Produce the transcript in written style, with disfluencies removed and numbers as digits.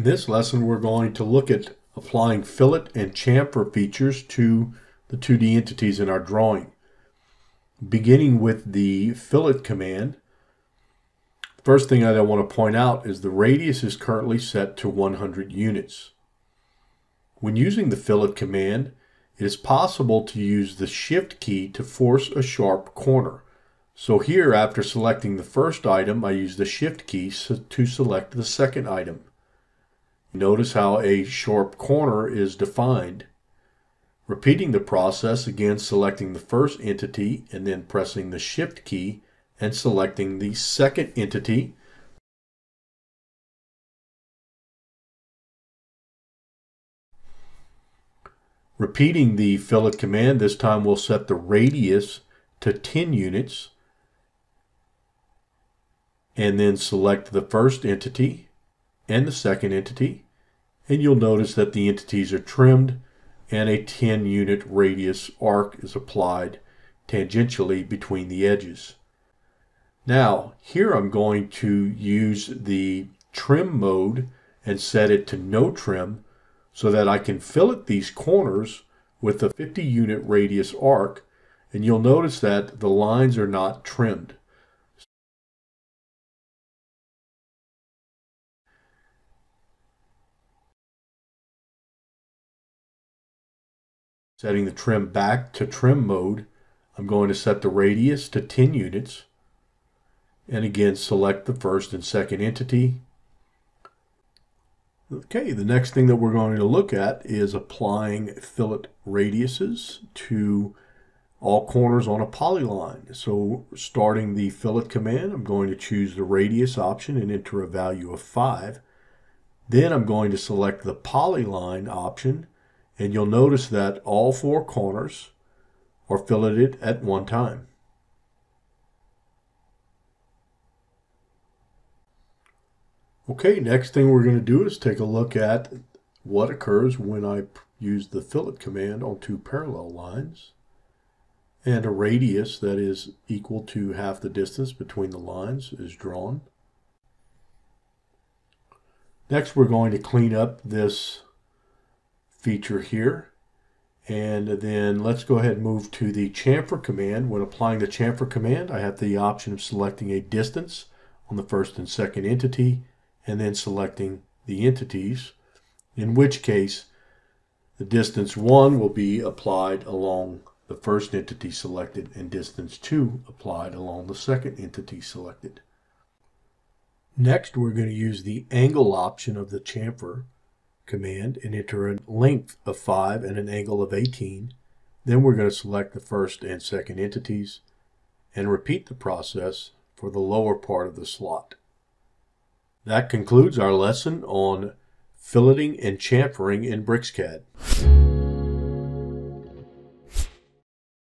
In this lesson, we're going to look at applying fillet and chamfer features to the 2D entities in our drawing. Beginning with the fillet command, first thing I want to point out is the radius is currently set to 100 units. When using the fillet command, it is possible to use the Shift key to force a sharp corner. So here, after selecting the first item, I use the Shift key to select the second item. Notice how a sharp corner is defined. Repeating the process, again selecting the first entity and then pressing the Shift key and selecting the second entity. Repeating the fillet command, this time we'll set the radius to 10 units and then select the first entity and the second entity, and you'll notice that the entities are trimmed and a 10 unit radius arc is applied tangentially between the edges. Now here I'm going to use the trim mode and set it to no trim so that I can fillet these corners with a 50 unit radius arc, and you'll notice that the lines are not trimmed. Setting the trim back to trim mode, I'm going to set the radius to 10 units and again select the first and second entity. Okay, the next thing that we're going to look at is applying fillet radiuses to all corners on a polyline. So starting the fillet command, I'm going to choose the radius option and enter a value of 5. Then I'm going to select the polyline option, and you'll notice that all 4 corners are filleted at one time. Okay, next thing we're going to do is take a look at what occurs when I use the fillet command on 2 parallel lines and a radius that is equal to half the distance between the lines is drawn. Next, we're going to clean up this feature here, and then let's go ahead and move to the chamfer command. When applying the chamfer command, I have the option of selecting a distance on the first and second entity and then selecting the entities, in which case the distance 1 will be applied along the first entity selected and distance 2 applied along the second entity selected. Next, we're going to use the angle option of the chamfer command and enter a length of 5 and an angle of 18. Then we're going to select the first and second entities and repeat the process for the lower part of the slot. That concludes our lesson on filleting and chamfering in BricsCAD.